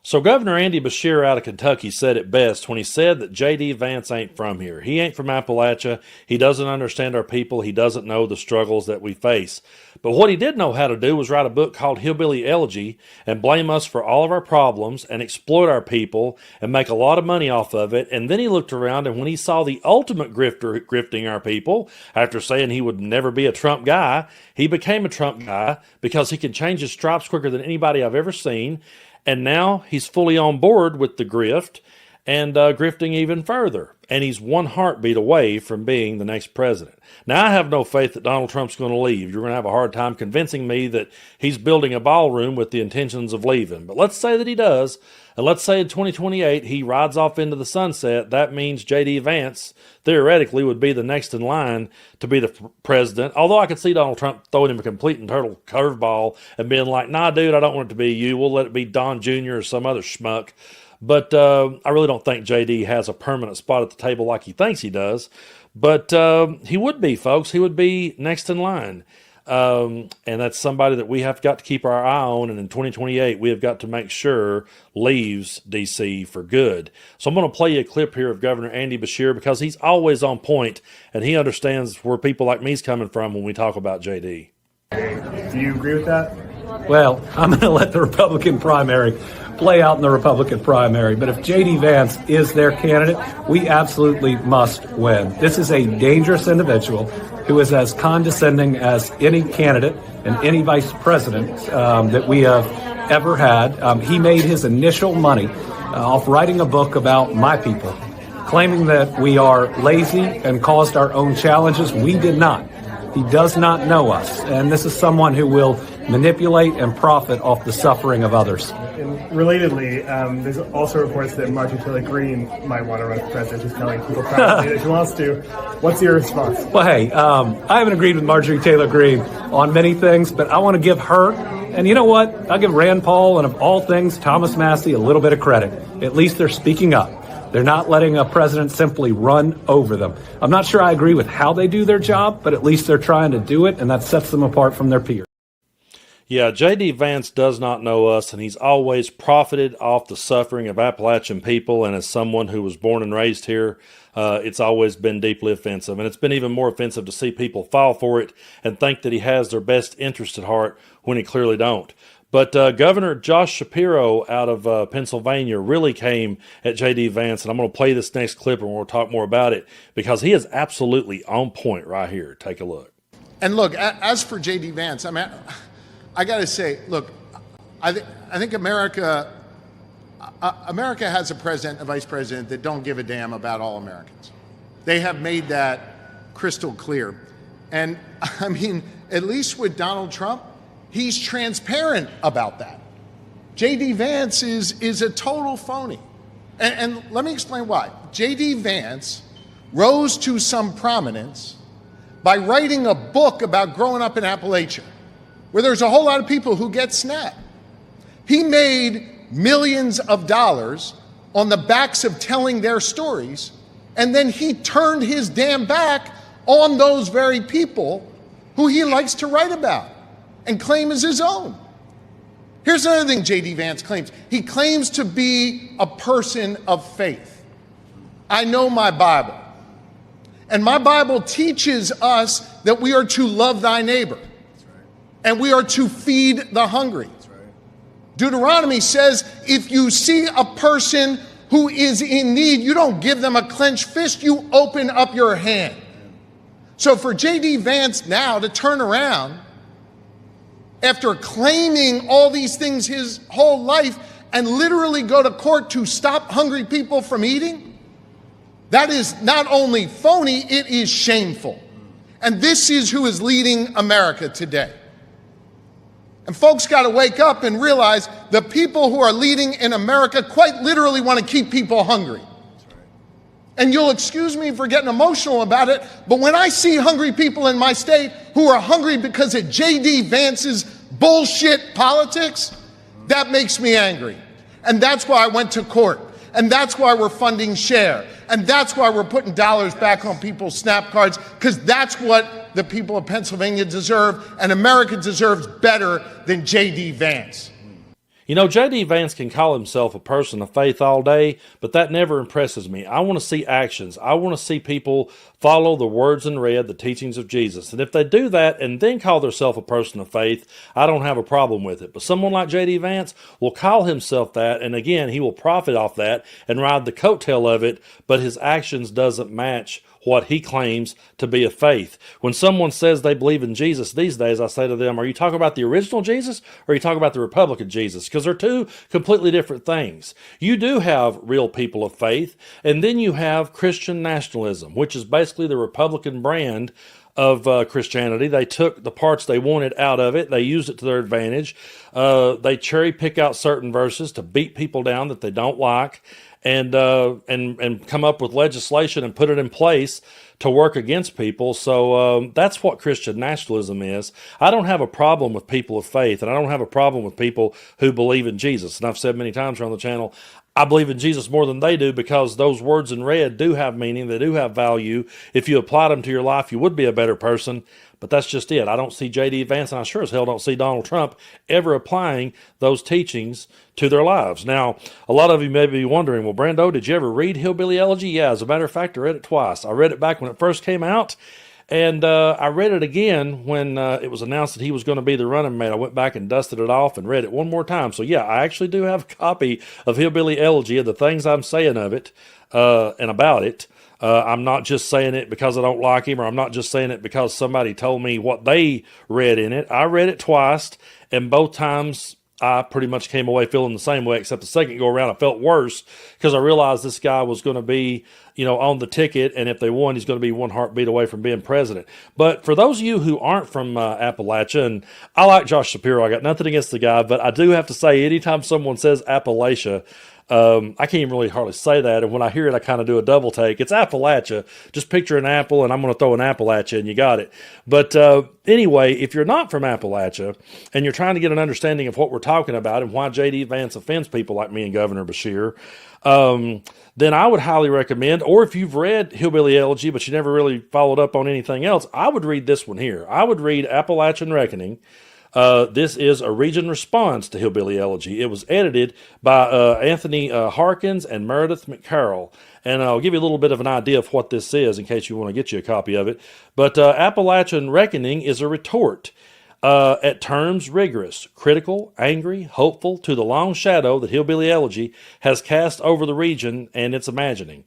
So Governor Andy Beshear out of Kentucky said it best when he said that JD Vance ain't from here. He ain't from Appalachia. He doesn't understand our people. He doesn't know the struggles that we face. But what he did know how to do was write a book called Hillbilly Elegy and blame us for all of our problems and exploit our people and make a lot of money off of it. And then he looked around, and when he saw the ultimate grifter grifting our people, after saying he would never be a Trump guy, he became a Trump guy because he can change his stripes quicker than anybody I've ever seen. And now he's fully on board with the grift and grifting even further. And he's one heartbeat away from being the next president. Now, I have no faith that Donald Trump's going to leave. You're going to have a hard time convincing me that he's building a ballroom with the intentions of leaving. But let's say that he does. And let's say in 2028 he rides off into the sunset. That means JD Vance theoretically would be the next in line to be the president. Although I could see Donald Trump throwing him a complete and total curveball and being like, nah, dude, I don't want it to be you. We'll let it be Don Jr. or some other schmuck. But I really don't think JD has a permanent spot at the table like he thinks he does. But he would be, folks. He would be next in line. And that's somebody that we have got to keep our eye on. And in 2028, we have got to make sure leaves D.C. for good. So I'm going to play you a clip here of Governor Andy Beshear because he's always on point and he understands where people like me's coming from when we talk about JD. Do you agree with that? Well, I'm going to let the Republican primary play out in the Republican primary. But if JD Vance is their candidate, we absolutely must win. This is a dangerous individual who is as condescending as any candidate and any vice president that we have ever had. He made his initial money off writing a book about my people, claiming that we are lazy and caused our own challenges. We did not. He does not know us. And this is someone who will manipulate and profit off the suffering of others. And relatedly, there's also reports that Marjorie Taylor Greene might want to run for president. She's telling people privately that she wants to. What's your response? Well, hey, I haven't agreed with Marjorie Taylor Greene on many things, but I want to give her, and you know what? I'll give Rand Paul and of all things, Thomas Massie, a little bit of credit. At least they're speaking up. They're not letting a president simply run over them. I'm not sure I agree with how they do their job, but at least they're trying to do it, and that sets them apart from their peers. Yeah, J.D. Vance does not know us, and he's always profited off the suffering of Appalachian people, and as someone who was born and raised here, it's always been deeply offensive. And it's been even more offensive to see people fall for it and think that he has their best interest at heart when he clearly don't. But Governor Josh Shapiro out of Pennsylvania really came at J.D. Vance, and I'm going to play this next clip and we'll talk more about it because he is absolutely on point right here. Take a look. And look, as for J.D. Vance, I mean, I got to say, look, I think America has a president, a vice president that don't give a damn about all Americans. They have made that crystal clear. And I mean, at least with Donald Trump, he's transparent about that. J.D. Vance is a total phony. And let me explain why. J.D. Vance rose to some prominence by writing a book about growing up in Appalachia, where there's a whole lot of people who get snapped. He made millions of dollars on the backs of telling their stories, and then he turned his damn back on those very people who he likes to write about and claim as his own. Here's another thing J.D. Vance claims. He claims to be a person of faith. I know my Bible, and my Bible teaches us that we are to love thy neighbor. And we are to feed the hungry. Deuteronomy says if you see a person who is in need, you don't give them a clenched fist, you open up your hand. So for J.D. Vance now to turn around after claiming all these things his whole life and literally go to court to stop hungry people from eating, that is not only phony, it is shameful. And this is who is leading America today. And folks got to wake up and realize the people who are leading in America quite literally want to keep people hungry. And you'll excuse me for getting emotional about it, but when I see hungry people in my state who are hungry because of J.D. Vance's bullshit politics, that makes me angry. And that's why I went to court. And that's why we're funding Share. And that's why we're putting dollars back on people's SNAP cards, because that's what the people of Pennsylvania deserve, and America deserves better than J.D. Vance. JD Vance can call himself a person of faith all day, but that never impresses me. I want to see actions. I want to see people follow the words in red, the teachings of Jesus. And if they do that and then call themselves a person of faith, I don't have a problem with it. But someone like JD Vance will call himself that, and again, he will profit off that and ride the coattail of it, but his actions doesn't match what he claims to be a faith. When someone says they believe in Jesus these days, I say to them, are you talking about the original Jesus or are you talking about the Republican Jesus? Because they're two completely different things. You do have real people of faith, and then you have Christian nationalism, which is basically the Republican brand of Christianity. They took the parts they wanted out of it. They used it to their advantage. They cherry pick out certain verses to beat people down that they don't like, and come up with legislation and put it in place to work against people. So that's what Christian nationalism is. I don't have a problem with people of faith, and I don't have a problem with people who believe in Jesus. And I've said many times around the channel, I believe in Jesus more than they do, because those words in red do have meaning. They do have value. If you applied them to your life, you would be a better person. But that's just it. I don't see J.D. Vance, and I sure as hell don't see Donald Trump ever applying those teachings to their lives. Now, a lot of you may be wondering, well, Brando, did you ever read Hillbilly Elegy? Yeah, as a matter of fact, I read it twice. I read it back when it first came out, and I read it again when it was announced that he was going to be the running mate. I went back and dusted it off and read it one more time. So, yeah, I actually do have a copy of Hillbilly Elegy of the things I'm saying of it and about it. I'm not just saying it because I don't like him, or I'm not just saying it because somebody told me what they read in it. I read it twice, and both times I pretty much came away feeling the same way, except the second go around I felt worse because I realized this guy was going to be, on the ticket, and if they won, he's going to be one heartbeat away from being president. But for those of you who aren't from Appalachia, and I like Josh Shapiro, I got nothing against the guy, but I do have to say, anytime someone says Appalachia, I can't even really hardly say that, and when I hear it, I kind of do a double take. It's Appalachia. Just picture an apple, and I'm going to throw an apple at you, and you got it. But anyway, if you're not from Appalachia, and you're trying to get an understanding of what we're talking about and why J.D. Vance offends people like me and Governor Beshear, then I would highly recommend, or if you've read Hillbilly Elegy, but you never really followed up on anything else, I would read this one here. I would read Appalachian Reckoning. This is a region response to Hillbilly Elegy. It was edited by Anthony Harkins and Meredith McCarroll. And I'll give you a little bit of an idea of what this is in case you want to get you a copy of it. But Appalachian Reckoning is a retort at terms rigorous, critical, angry, hopeful to the long shadow that Hillbilly Elegy has cast over the region and its imagining.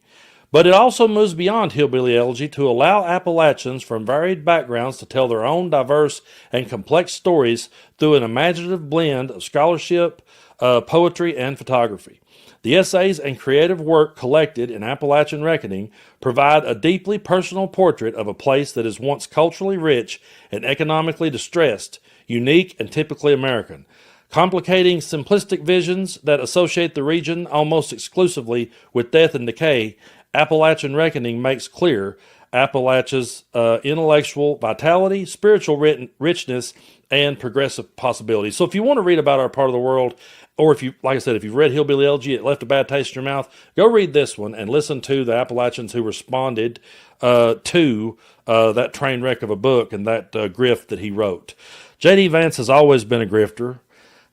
But it also moves beyond Hillbilly Elegy to allow Appalachians from varied backgrounds to tell their own diverse and complex stories through an imaginative blend of scholarship, poetry, and photography. The essays and creative work collected in Appalachian Reckoning provide a deeply personal portrait of a place that is once culturally rich and economically distressed, unique and typically American, complicating simplistic visions that associate the region almost exclusively with death and decay. Appalachian Reckoning makes clear Appalachia's intellectual vitality, spiritual richness, and progressive possibilities. So if you want to read about our part of the world, or if you, like I said, if you've read Hillbilly Elegy, it left a bad taste in your mouth, go read this one and listen to the Appalachians who responded to that train wreck of a book and that grift that he wrote. J.D. Vance has always been a grifter.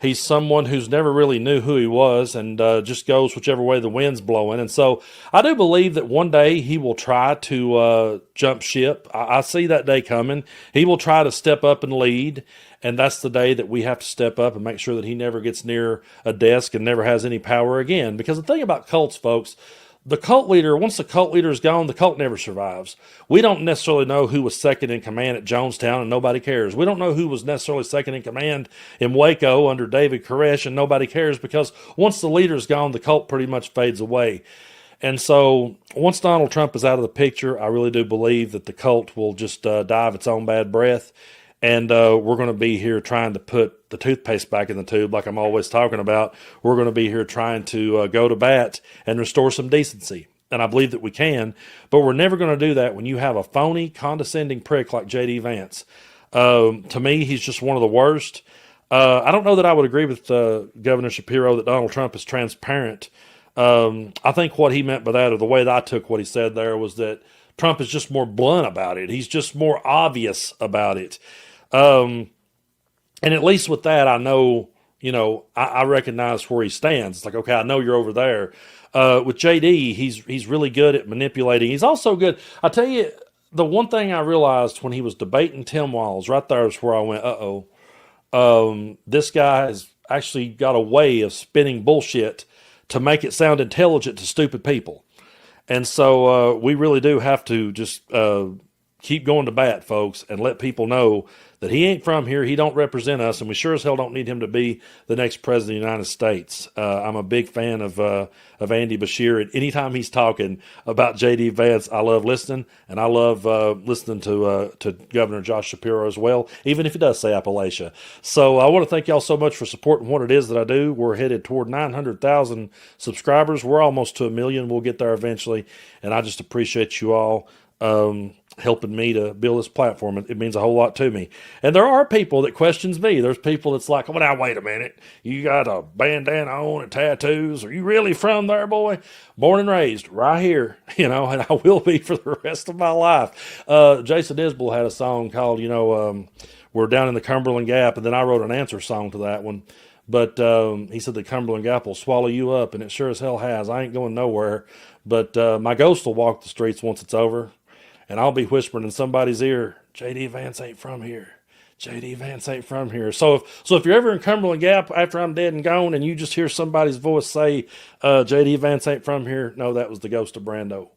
He's someone who's never really knew who he was and just goes whichever way the wind's blowing. And so I do believe that one day he will try to jump ship. I see that day coming. He will try to step up and lead, and that's the day that we have to step up and make sure that he never gets near a desk and never has any power again. Because the thing about cults, folks, the cult leader, once the cult leader is gone, the cult never survives. We don't necessarily know who was second in command at Jonestown, and nobody cares. We don't know who was necessarily second in command in Waco under David Koresh, and nobody cares, because once the leader's gone, the cult pretty much fades away. And so once Donald Trump is out of the picture, I really do believe that the cult will just die of its own bad breath. And we're going to be here trying to put the toothpaste back in the tube like I'm always talking about. We're going to be here trying to go to bat and restore some decency. And I believe that we can. But we're never going to do that when you have a phony, condescending prick like J.D. Vance. To me, he's just one of the worst. I don't know that I would agree with Governor Shapiro that Donald Trump is transparent. I think what he meant by that, or the way that I took what he said there, was that Trump is just more blunt about it. He's just more obvious about it. And at least with that, I know, I recognize where he stands. It's like, okay, I know you're over there. With JD, he's really good at manipulating. He's also good. I tell you, the one thing I realized when he was debating Tim Walz, right there is where I went, this guy has actually got a way of spinning bullshit to make it sound intelligent to stupid people. And so we really do have to just keep going to bat, folks, and let people know that he ain't from here. He don't represent us, and we sure as hell don't need him to be the next president of the United States. I'm a big fan of Andy Beshear, and anytime he's talking about JD Vance, I love listening, and I love listening to Governor Josh Shapiro as well, even if he does say Appalachia. So I want to thank y'all so much for supporting what it is that I do. We're headed toward 900,000 subscribers. We're almost to 1 million. We'll get there eventually, and I just appreciate you all helping me to build this platform. It means a whole lot to me. And there are people that questions me. There's people that's like, well, now, wait a minute. You got a bandana on and tattoos. Are you really from there, boy? Born and raised right here, and I will be for the rest of my life. Jason Isbell had a song called, we're down in the Cumberland Gap, and then I wrote an answer song to that one. But he said the Cumberland Gap will swallow you up, and it sure as hell has. I ain't going nowhere. But my ghost will walk the streets once it's over. And I'll be whispering in somebody's ear, JD Vance ain't from here. JD Vance ain't from here. So if you're ever in Cumberland Gap after I'm dead and gone and you just hear somebody's voice say, JD Vance ain't from here, no, that was the ghost of Brando.